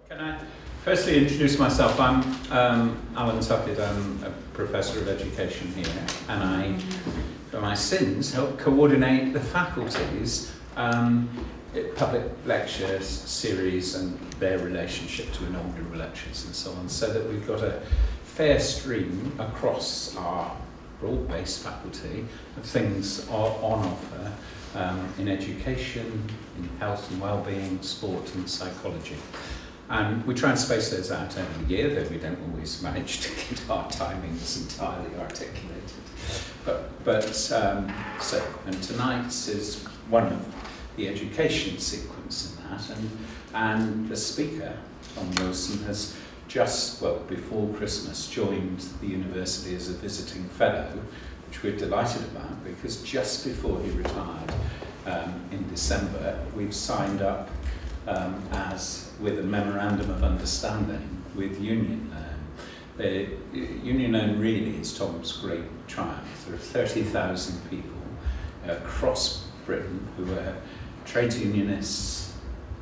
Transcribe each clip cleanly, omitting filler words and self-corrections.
Can I firstly introduce myself? I'm Alan Tuckett. I'm a Professor of Education here, and I, for my sins, help coordinate the faculty's public lectures series and their relationship to inaugural lectures and so on, so that we've got a fair stream across our broad-based faculty of things on offer in education, in health and well-being, sport and psychology. And we try and space those out every year, though we don't always manage to get our timings entirely articulated. And tonight's is one of the education sequence in that, and the speaker, Tom Wilson, has just, well, before Christmas, joined the university as a visiting fellow, which we're delighted about, because just before he retired in December, we've signed up with a memorandum of understanding with Union Loan. Union Loan really is Tom's great triumph. There are 30,000 people across Britain who are trades unionists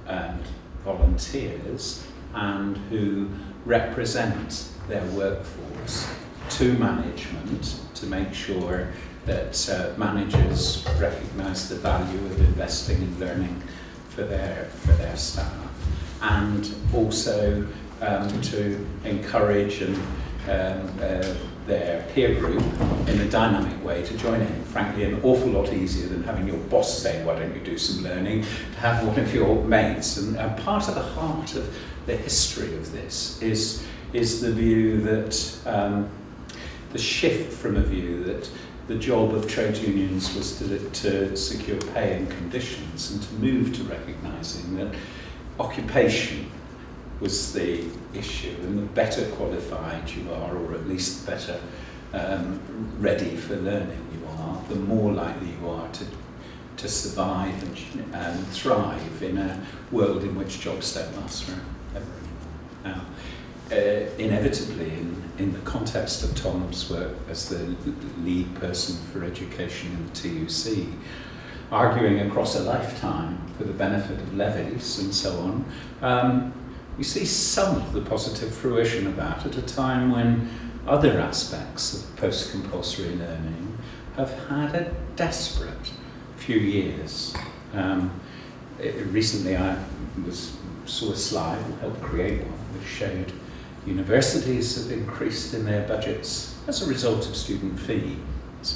and volunteers and who represent their workforce to management to make sure that managers recognise the value of investing in learning for their staff, and also to encourage their peer group in a dynamic way to join in. Frankly, an awful lot easier than having your boss say, why don't you do some learning, to have one of your mates. And part of the heart of the history of this is the view that, the shift from a view that the job of trade unions was to secure pay and conditions, and to move to recognising that occupation was the issue, and the better qualified you are, or at least better ready for learning you are, the more likely you are to survive and thrive in a world in which jobs don't last forever. Now, inevitably, in the context of Tom's work as the lead person for education in the TUC, arguing across a lifetime for the benefit of levies and so on, we see some of the positive fruition of that at a time when other aspects of post-compulsory learning have had a desperate few years. Recently I saw a slide, helped create one, which showed universities have increased in their budgets as a result of student fees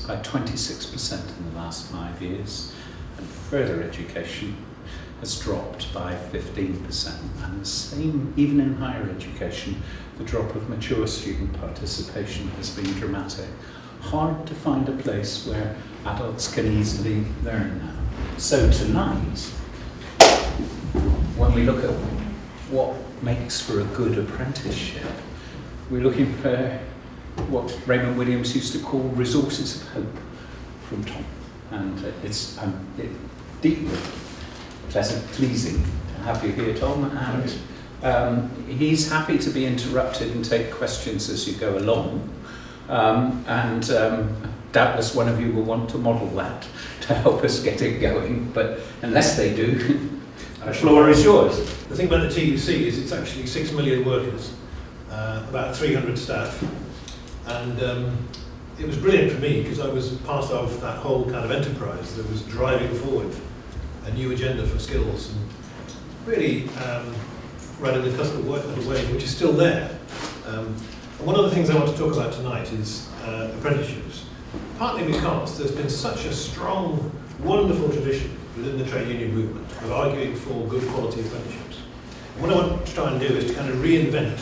by 26% in the last 5 years, and further education has dropped by 15%, and the same even in higher education. The drop of mature student participation has been dramatic. Hard to find a place where adults can easily learn now. So tonight, when we look at what makes for a good apprenticeship, we're looking for what Raymond Williams used to call resources of hope from Tom. And it's deeply pleasing to have you here, Tom, and he's happy to be interrupted and take questions as you go along, and doubtless one of you will want to model that to help us get it going, but unless they do, the floor is yours. The thing about the TUC is it's actually 6 million workers, about 300 staff, and it was brilliant for me because I was part of that whole kind of enterprise that was driving forward a new agenda for skills, and really right at the cusp of a wave which is still there. And one of the things I want to talk about tonight is apprenticeships, partly because there's been such a strong, wonderful tradition within the trade union movement of arguing for good quality apprenticeships. And what I want to try and do is to kind of reinvent,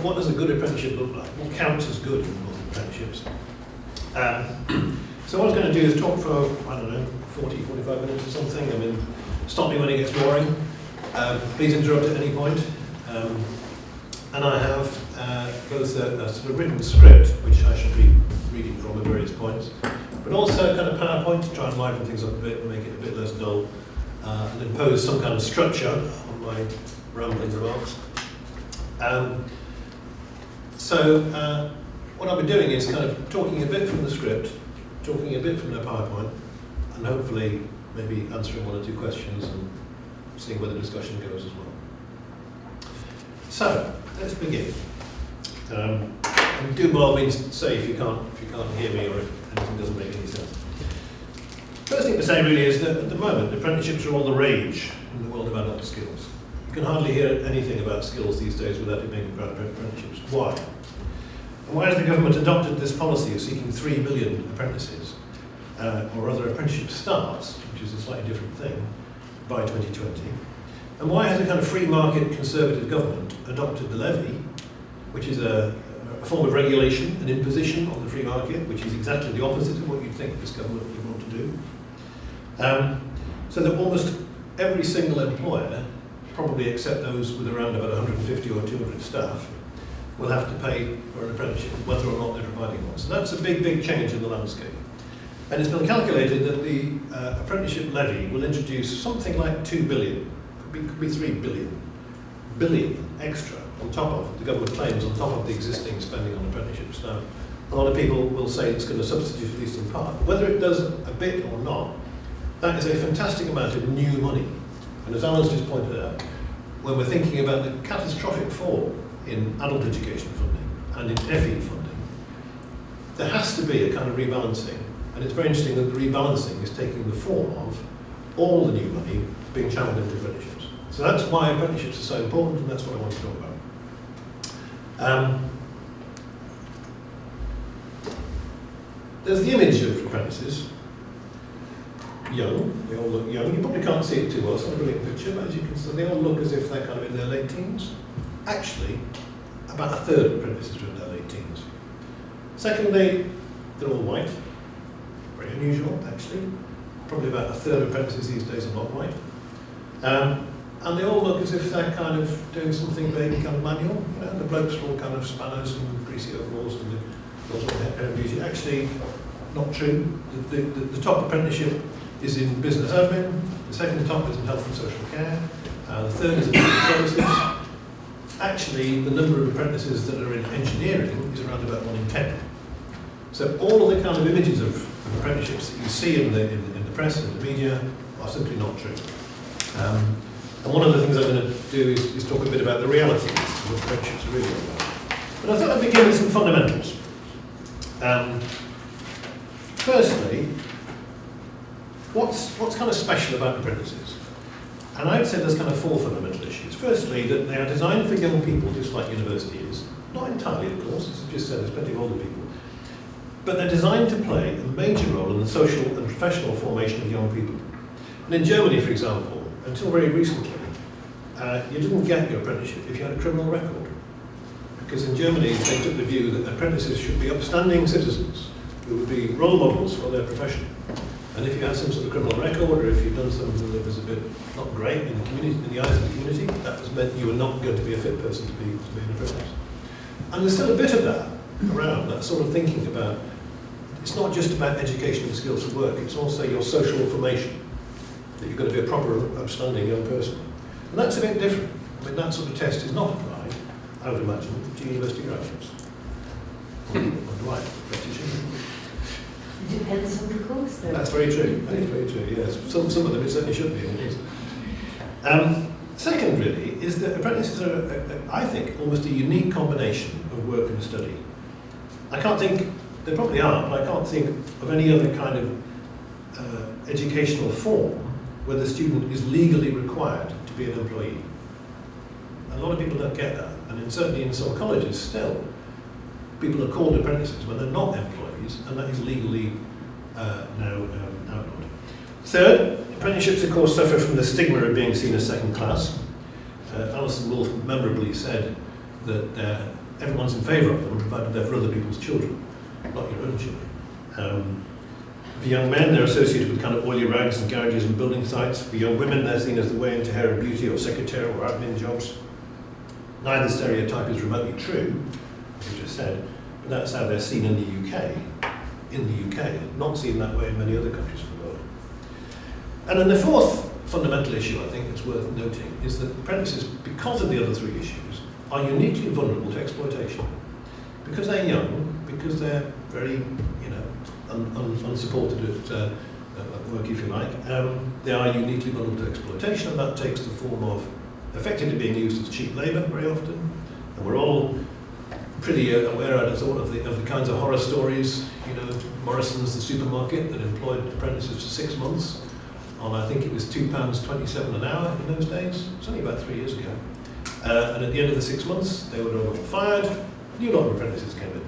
what does a good apprenticeship look like? What counts as good in modern apprenticeships? So what I was going to do is talk for, 40, 45 minutes or something. I mean, stop me when it gets boring. Please interrupt at any point. And I have both a sort of written script, which I should be reading from at various points, but also a kind of PowerPoint to try and liven things up a bit and make it a bit less dull, and impose some kind of structure on my rambling remarks. What I'll be doing is kind of talking a bit from the script, talking a bit from the PowerPoint, and hopefully maybe answering one or two questions and seeing where the discussion goes as well. So, let's begin. And do by all means say if you can't hear me or if anything doesn't make any sense. First thing to say really is that at the moment apprenticeships are all the rage in the world of adult skills. You can hardly hear anything about skills these days without it being about apprenticeships. Why? And why has the government adopted this policy of seeking 3 million apprentices, or rather apprenticeship starts, which is a slightly different thing, by 2020? And why has a kind of free market conservative government adopted the levy, which is a form of regulation, an imposition on the free market, which is exactly the opposite of what you'd think this government would want to do? So that almost every single employer, probably except those with around about 150 or 200 staff, will have to pay for an apprenticeship, whether or not they're providing one. So that's a big, big change in the landscape. And it's been calculated that the apprenticeship levy will introduce something like 2 billion, could be 3 billion extra on top of, the government claims, on top of the existing spending on apprenticeships. Now, a lot of people will say it's going to substitute at least in part. Whether it does a bit or not, that is a fantastic amount of new money. And as Alan's just pointed out, when we're thinking about the catastrophic fall in adult education funding and in FE funding, there has to be a kind of rebalancing. And it's very interesting that the rebalancing is taking the form of all the new money being channeled into apprenticeships. So that's why apprenticeships are so important, and that's what I want to talk about. There's the image of apprentices. Young, they all look young. You probably can't see it too well, it's not a brilliant picture, but as you can see, they all look as if they're kind of in their late teens. Actually, about a third of apprentices are in their late teens. Secondly, they're all white. Very unusual, actually. Probably about a third of apprentices these days are not white. And they all look as if they're kind of doing something vaguely kind of manual. You know, the blokes are all kind of spanners and greasy overalls and all sort of hair and beauty. Actually, not true. The top apprenticeship is in business admin, the second top is in health and social care, the third is in business services. Actually, the number of apprentices that are in engineering is around about 1 in 10. So all of the kind of images of apprenticeships that you see in the press and the media are simply not true. And one of the things I'm going to do is talk a bit about the reality of what apprenticeships are really all about. But I thought I'd begin with some fundamentals. Firstly, what's kind of special about apprentices? And I would say there's kind of 4 fundamental issues. Firstly, that they are designed for young people, just like university is. Not entirely, of course, as I just said, there's plenty of older people. But they're designed to play a major role in the social and professional formation of young people. And in Germany, for example, until very recently, you didn't get your apprenticeship if you had a criminal record. Because in Germany, they took the view that apprentices should be upstanding citizens who would be role models for their profession. And if you had some sort of criminal record, or if you'd done something that was a bit not great in the community, in the eyes of the community, that was meant you were not going to be a fit person to be an apprentice. And there's still a bit of that around, that sort of thinking about, it's not just about education and skills for work, it's also your social formation, that you've got to be a proper, upstanding young person. And that's a bit different. I mean, that sort of test is not applied, I would imagine, to university graduates. Or do I? It depends on the course, though. That's very true. That is very true, yes. Some of them it certainly should be, and it is. Second, really, is that apprentices are, I think, almost a unique combination of work and study. I can't think, there probably are, but I can't think of any other kind of educational form where the student is legally required to be an employee. A lot of people don't get that, and certainly in some colleges still, people are called apprentices when they're not employees, and that is legally now outlawed. Third, apprenticeships, of course, suffer from the stigma of being seen as second class. Alison Wolfe memorably said that everyone's in favour of them, provided they're for other people's children, not your own children. For young men, they're associated with kind of oily rags and garages and building sites. For young women, they're seen as the way into hair and beauty or secretarial or admin jobs. Neither stereotype is remotely true, as you just said, but that's how they're seen in the UK. Not seen that way in many other countries of the world. And then the fourth fundamental issue, I think, that's worth noting, is that apprentices, because of the other 3 issues, are uniquely vulnerable to exploitation. Because they're young, because they're very, unsupported at work, if you like, they are uniquely vulnerable to exploitation, and that takes the form of effectively being used as cheap labour very often, and we're all pretty aware, I'd have thought, of the kinds of horror stories, Morrison's, the supermarket, that employed apprentices for 6 months on, I think it was £2.27 an hour in those days. It's only about 3 years ago. And at the end of the 6 months, they were all fired. A new lot of apprentices came in.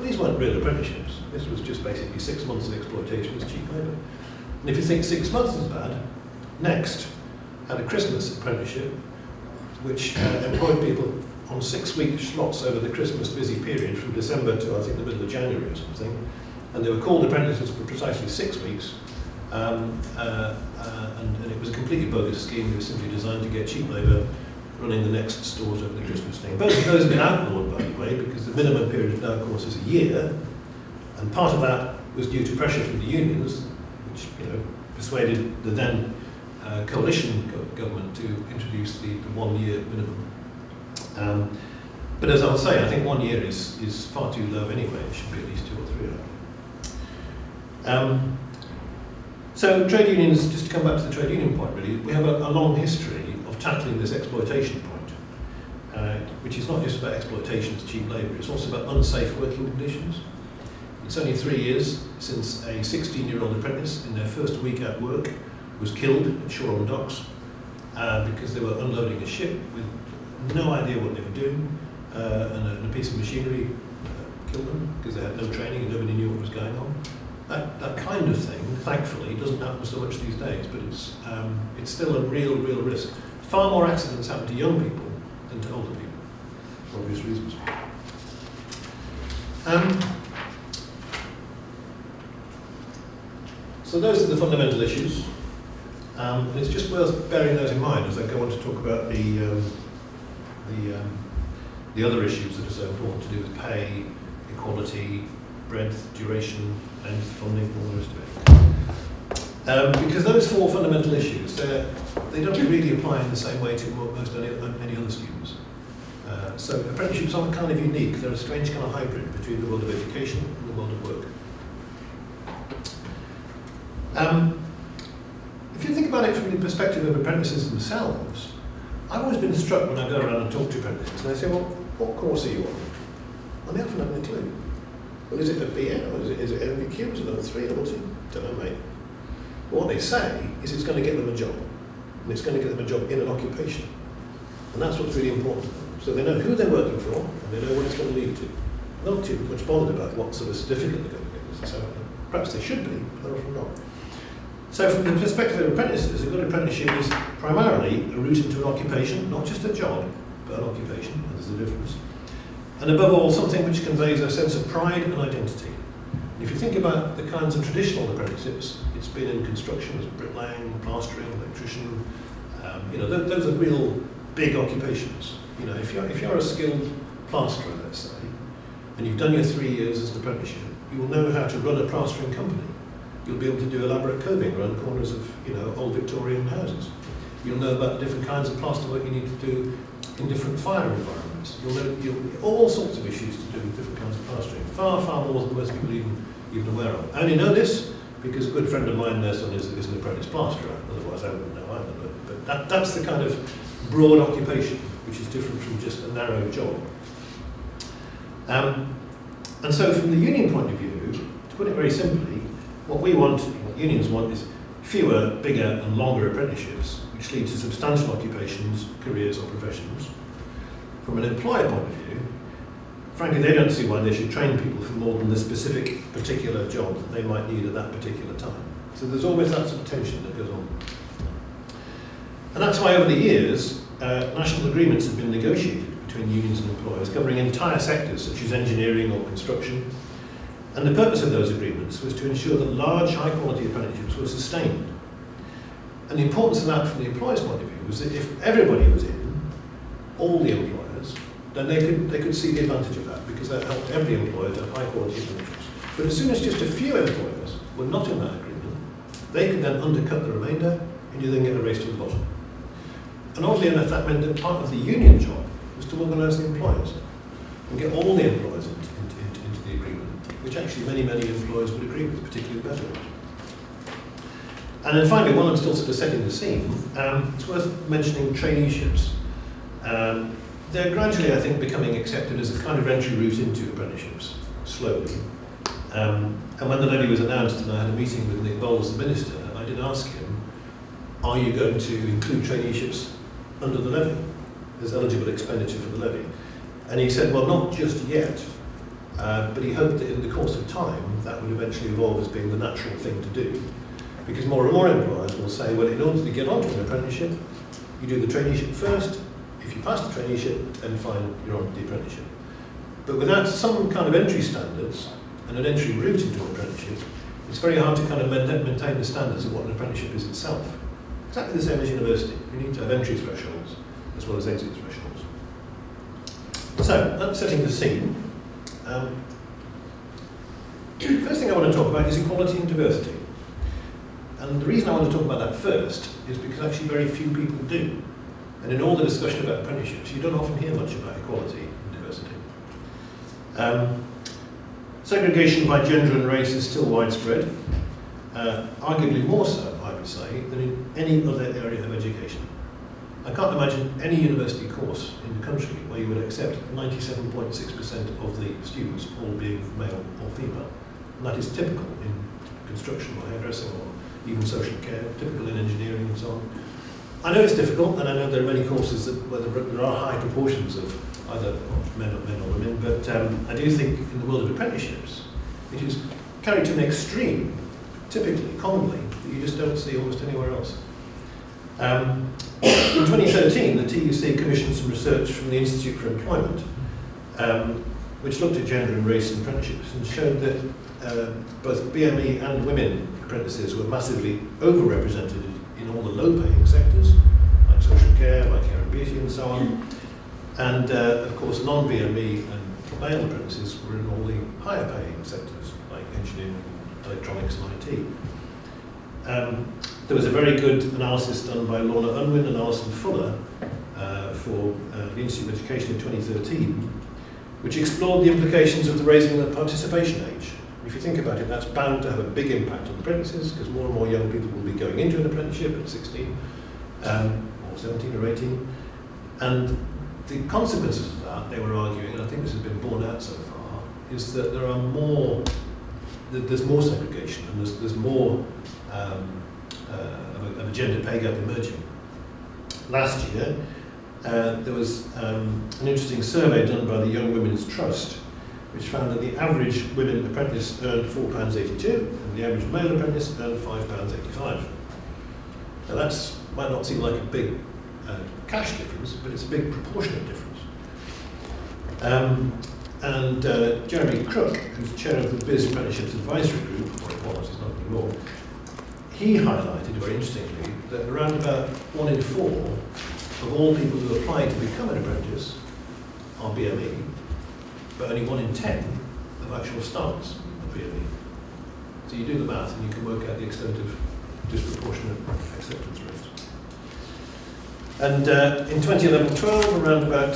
These weren't real apprenticeships. This was just basically 6 months of exploitation as cheap labour. And if you think 6 months is bad, Next had a Christmas apprenticeship, which employed people on 6-week slots over the Christmas busy period from December to, I think, the middle of January or something. And they were called apprentices for precisely 6 weeks. And it was a completely bogus scheme. It was simply designed to get cheap labour running the next stores over the Christmas thing. Both of those have been outlawed, by the way, because the minimum period of now, of course, is a year. And part of that was due to pressure from the unions, which persuaded the then coalition government to introduce the 1 year minimum. But as I'll say, I think 1 year is far too low anyway. It should be at least 2 or 3 hours. So trade unions, just to come back to the trade union point really, we have a long history of tackling this exploitation point, which is not just about exploitation as cheap labour, it's also about unsafe working conditions. It's only 3 years since a 16-year-old apprentice in their first week at work was killed at Shoreham Docks because they were unloading a ship with no idea what they were doing, and a piece of machinery killed them because they had no training and nobody knew what was going on. That kind of thing, thankfully, doesn't happen so much these days, but it's still a real risk. Far more accidents happen to young people than to older people, for obvious reasons. So those are the fundamental issues, and it's just worth bearing those in mind as I go on to talk about the other issues that are so important to do with pay, equality, breadth, duration, length, funding, all the rest of it. Because those 4 fundamental issues, they don't really apply in the same way to most any other students. So apprenticeships are kind of unique. They're a strange kind of hybrid between the world of education and the world of work. If you think about it from the perspective of apprentices themselves, I've always been struck when I go around and talk to apprentices, and they say, well, what course are you on? And they often haven't a clue. Well, is it a BN, or is it MBQ, is it level 3, level 2? Don't know, mate. But what they say is it's going to get them a job, and it's going to get them a job in an occupation. And that's what's really important. So they know who they're working for, and they know what it's going to lead to. Not too much bothered about what sort of certificate they're going to get necessarily. Perhaps they should be, but they're often not. So from the perspective of apprentices, a good apprenticeship is primarily a route into an occupation, not just a job, but an occupation, and there's a difference. And above all, something which conveys a sense of pride and identity. If you think about the kinds of traditional apprenticeships, it's been in construction as bricklaying, plastering, electrician, those are real big occupations. If you're a skilled plasterer, let's say, and you've done your 3 years as an apprenticeship, you will know how to run a plastering company. You'll be able to do elaborate coving around corners of old Victorian houses. You'll know about the different kinds of plaster work you need to do in different fire environments. You'll know all sorts of issues to do with different kinds of plastering. Far more than most people even aware of. I only know this because a good friend of mine, their son, is an apprentice plasterer. Otherwise, I wouldn't know either. But that's the kind of broad occupation, which is different from just a narrow job. And so, from the union point of view, to put it very simply, what unions want is fewer, bigger and longer apprenticeships, which lead to substantial occupations, careers or professions. From an employer point of view, frankly, they don't see why they should train people for more than the specific particular job that they might need at that particular time. So there's always that sort of tension that goes on. And that's why over the years, national agreements have been negotiated between unions and employers, covering entire sectors such as engineering or construction. And the purpose of those agreements was to ensure that large, high-quality apprenticeships were sustained. And the importance of that from the employer's point of view was that if everybody was in, all the employers, then they could see the advantage of that, because that helped every employer to have high-quality apprenticeships. But as soon as just a few employers were not in that agreement, they could then undercut the remainder, and you then get a race to the bottom. And oddly enough, that meant that part of the union job was to organise the employers and get all the employers into the agreement, which actually many employers would agree with, particularly the better ones. And then finally, while I'm still sort of setting the scene, it's worth mentioning traineeships. They're gradually, I think, becoming accepted as a kind of entry route into apprenticeships, slowly. And when the levy was announced and I had a meeting with Nick Bowles, the Minister, I did ask him, are you going to include traineeships under the levy as eligible expenditure for the levy? And he said, well, not just yet, but he hoped that in the course of time that would eventually evolve as being the natural thing to do. Because more and more employers will say, well, in order to get onto an apprenticeship, you do the traineeship first. If you pass the traineeship, then fine, you're on the apprenticeship. But without some kind of entry standards and an entry route into an apprenticeship, it's very hard to kind of maintain the standards of what an apprenticeship is itself. Exactly the same as university. You need to have entry thresholds as well as exit thresholds. So, that's setting the scene. First thing I want to talk about is equality and diversity. And the reason I want to talk about that first is because actually very few people do. And in all the discussion about apprenticeships, you don't often hear much about equality and diversity. Segregation by gender and race is still widespread, arguably more so, I would say, than in any other area of education. I can't imagine any university course in the country where you would accept 97.6% of the students all being male or female. And that is typical in construction or hairdressing or even social care, typical in engineering and so on. I know it's difficult, and I know there are many courses where there are high proportions of either men or women, but I do think in the world of apprenticeships, it is carried to an extreme, typically, commonly, that you just don't see almost anywhere else. In 2013, the TUC commissioned some research from the Institute for Employment, which looked at gender and race in apprenticeships and showed that both BME and women apprentices were massively overrepresented in all the low-paying sectors, like social care, like hair and beauty and so on. And of course, non-BME and male apprentices were in all the higher-paying sectors, like engineering, electronics and IT. There was a very good analysis done by Lorna Unwin and Alison Fuller for the Institute of Education in 2013, which explored the implications of the raising of the participation age. If you think about it, that's bound to have a big impact on apprentices, because more and more young people will be going into an apprenticeship at 16, or 17 or 18. And the consequences of that, they were arguing, and I think this has been borne out so far, is that there are more, there's more segregation, and there's more of a gender pay gap emerging. Last year, there was an interesting survey done by the Young Women's Trust, which found that the average women apprentice earned £4.82 and the average male apprentice earned £5.85. Now that might not seem like a big cash difference, but it's a big proportionate difference. And Jeremy Crook, who's chair of the Biz Apprenticeships Advisory Group, or it was, it's not anymore, he highlighted very interestingly that around about 1 in 4 of all people who apply to become an apprentice are BME, but only 1 in 10 of actual starts at BME. So you do the math and you can work out the extent of disproportionate acceptance rates. And in 2011-12, around about,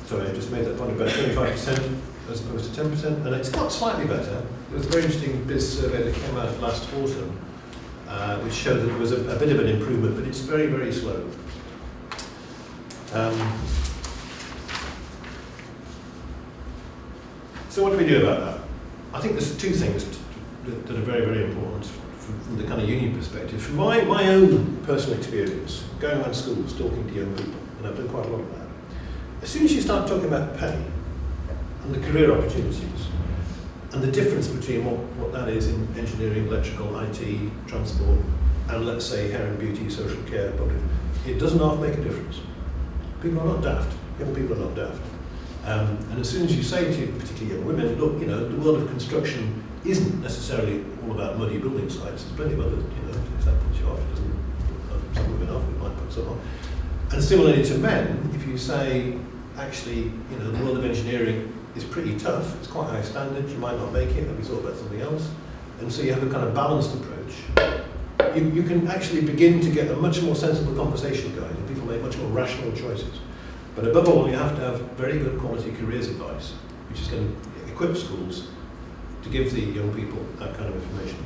sorry, I just made that point, about 25% as opposed to 10%, and it's got slightly better. There was a very interesting biz survey that came out last autumn, which showed that there was a bit of an improvement, but it's very, very slow. So what do we do about that? I think there's two things that are very, very important from the kind of union perspective. From my own personal experience, going around schools, talking to young people, and I've done quite a lot of that, as soon as you start talking about pay and the career opportunities, and the difference between what that is in engineering, electrical, IT, transport, and let's say hair and beauty, social care, public, it doesn't half make a difference. People are not daft. Young people are not daft. And as soon as you say to particularly young women, look, you know, the world of construction isn't necessarily all about muddy building sites. There's plenty of other, you know, if that puts you off, it doesn't put some women off, it might put some off. And similarly to men, if you say, actually, you know, the world of engineering is pretty tough, it's quite high standard, you might not make it, have you thought about something else? And so you have a kind of balanced approach. You can actually begin to get a much more sensible conversation going, and people make much more rational choices. But above all, you have to have very good quality careers advice, which is going to equip schools to give the young people that kind of information.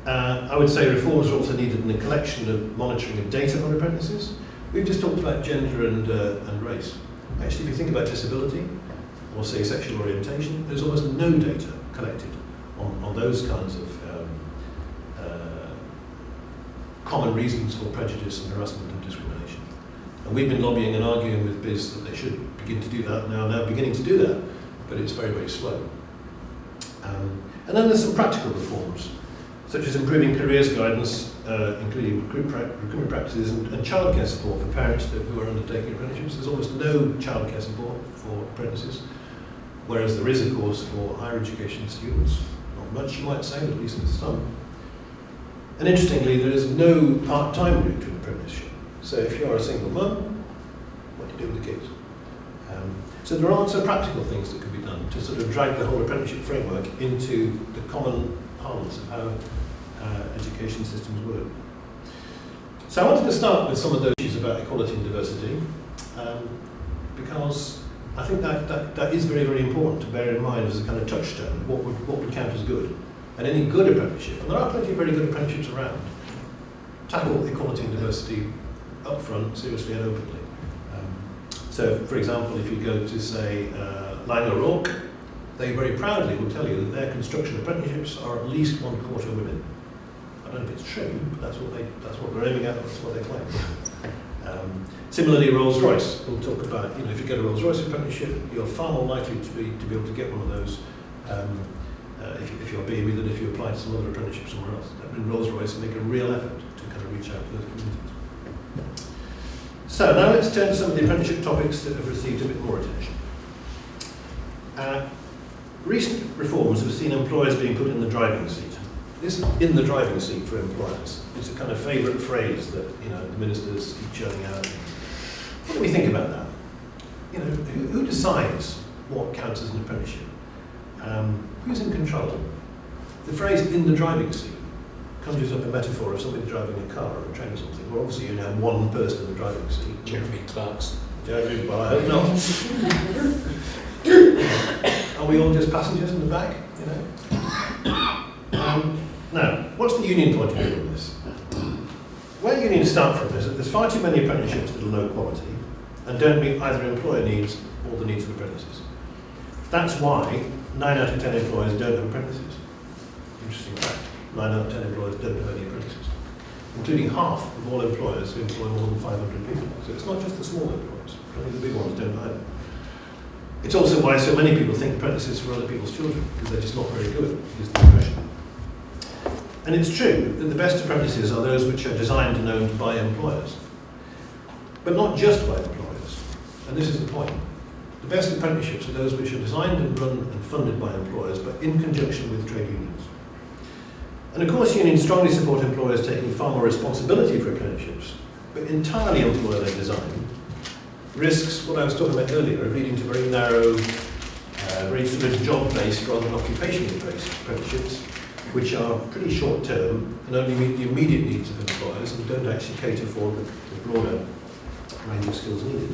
I would say reforms are also needed in the collection of monitoring of data on apprentices. We've just talked about gender and race. Actually, if you think about disability, or say sexual orientation, there's almost no data collected on those kinds of common reasons for prejudice and harassment and discrimination. And we've been lobbying and arguing with BIS that they should begin to do that, now beginning to do that, but it's very, very slow. And then there's some practical reforms, such as improving careers guidance, including recruitment practices and childcare support for parents who are undertaking apprenticeships. There's almost no childcare support for apprentices, whereas there is, of course, for higher education students. Not much, you might say, but at least there's some. And interestingly, there is no part-time route to an apprenticeship. So if you're a single mum, what do you do with the kids? So there are some practical things that could be done to sort of drag the whole apprenticeship framework into the common parlance of how education systems work. So I wanted to start with some of those issues about equality and diversity, because I think that is very, very important to bear in mind as a kind of touchstone, what would count as good. And any good apprenticeship, and there are plenty of very good apprenticeships around, tackle equality and diversity up front, seriously and openly. So, for example, if you go to, say, Lang O'Rourke, they very proudly will tell you that their construction apprenticeships are at least 1/4 women. I don't know if it's true, but that's what they're aiming at, that's what they claim. Similarly, Rolls-Royce will talk about, if you get a Rolls-Royce apprenticeship, you're far more likely to be able to get one of those if you're BME than if you apply to some other apprenticeship somewhere else. And Rolls-Royce make a real effort to kind of reach out to those communities. So now let's turn to some of the apprenticeship topics that have received a bit more attention. Recent reforms have seen employers being put in the driving seat. This "in the driving seat" for employers is a kind of favourite phrase that the ministers keep churning out. What do we think about that? Who decides what counts as an apprenticeship? Who's in control? The phrase "in the driving seat" conjures up a metaphor of somebody driving a car or a train or something. Well, obviously you only have one person in the driving seat. Jeremy Clarkson. Jeremy, well, I hope not. Are we all just passengers in the back? Now, what's the union point of view on this? Where unions start from is that there's far too many apprenticeships that are low quality and don't meet either employer needs or the needs of apprentices. That's why 9 out of 10 employers don't have apprentices. Interesting fact. 9 out of 10 employers don't have any apprentices, including half of all employers who employ more than 500 people. So it's not just the small employers. I think the big ones don't either. It's also why so many people think apprentices for other people's children, because they're just not very good, is the impression. And it's true that the best apprentices are those which are designed and owned by employers. But not just by employers. And this is the point. The best apprenticeships are those which are designed and run and funded by employers, but in conjunction with trade unions. And of course, unions strongly support employers taking far more responsibility for apprenticeships, but entirely employer-led design risks what I was talking about earlier of leading to very narrow, very sort of job-based rather than occupational-based apprenticeships, which are pretty short-term and only meet the immediate needs of employers and don't actually cater for the broader range of skills needed.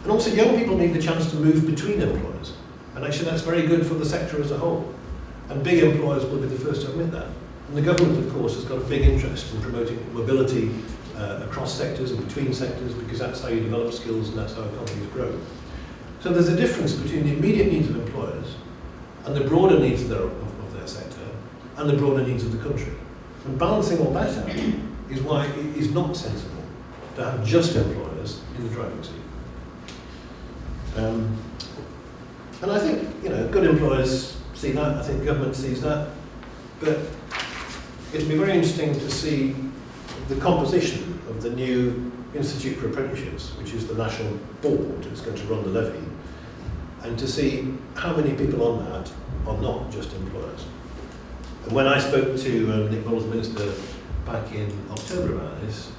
And also, young people need the chance to move between employers, and actually that's very good for the sector as a whole. And big employers will be the first to admit that. And the government, of course, has got a big interest in promoting mobility across sectors and between sectors, because that's how you develop skills and that's how economies grow. So there's a difference between the immediate needs of employers and the broader needs of their sector and the broader needs of the country. And balancing all that out is why it is not sensible to have just employers in the driving seat. And I think, good employers see that, I think government sees that, but it'll be very interesting to see the composition of the new Institute for Apprenticeships, which is the national board that's going to run the levy, and to see how many people on that are not just employers. And when I spoke to Nick Knowles, Minister, back in October about this,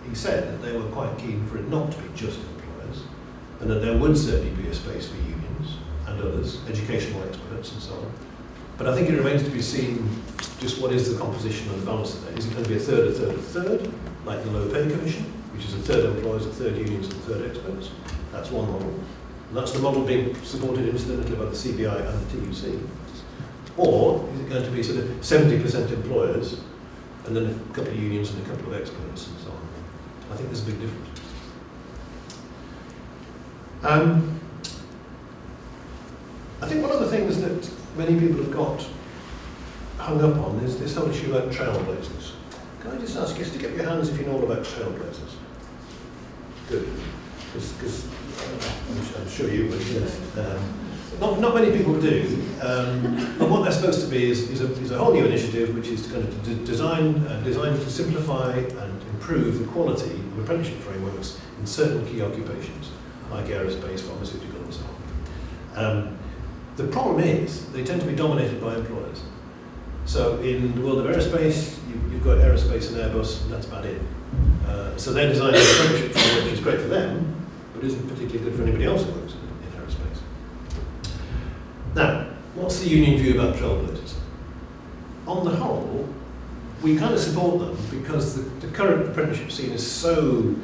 he said that they were quite keen for it not to be just employers, and that there would certainly be a space for unions and others, educational experts and so on. But I think it remains to be seen just what is the composition and the balance of that. Is it going to be a third, a third, a third, like the Low Pay Commission, which is a third employers, a third unions, and a third experts? That's one model. And that's the model being supported incidentally by the CBI and the TUC. Or is it going to be sort of 70% employers, and then a couple of unions and a couple of experts and so on? I think there's a big difference. I think one of the things that many people have got hung up on is this whole issue about trailblazers. Can I just ask you to stick up your hands if you know all about trailblazers? Good. Because I'm sure you would, yes. Not many people do. But what they're supposed to be is a whole new initiative which is to kind of design to simplify and improve the quality of apprenticeship frameworks in certain key occupations, like aerospace, pharmaceutical and so on. The problem is they tend to be dominated by employers. So in the world of aerospace, you've got aerospace and Airbus, and that's about it. So they're designing an apprenticeship framework which is great for them, but isn't particularly good for anybody else who works in aerospace. Now, what's the union view about trailblazers? On the whole, we kind of support them because the current apprenticeship scene is so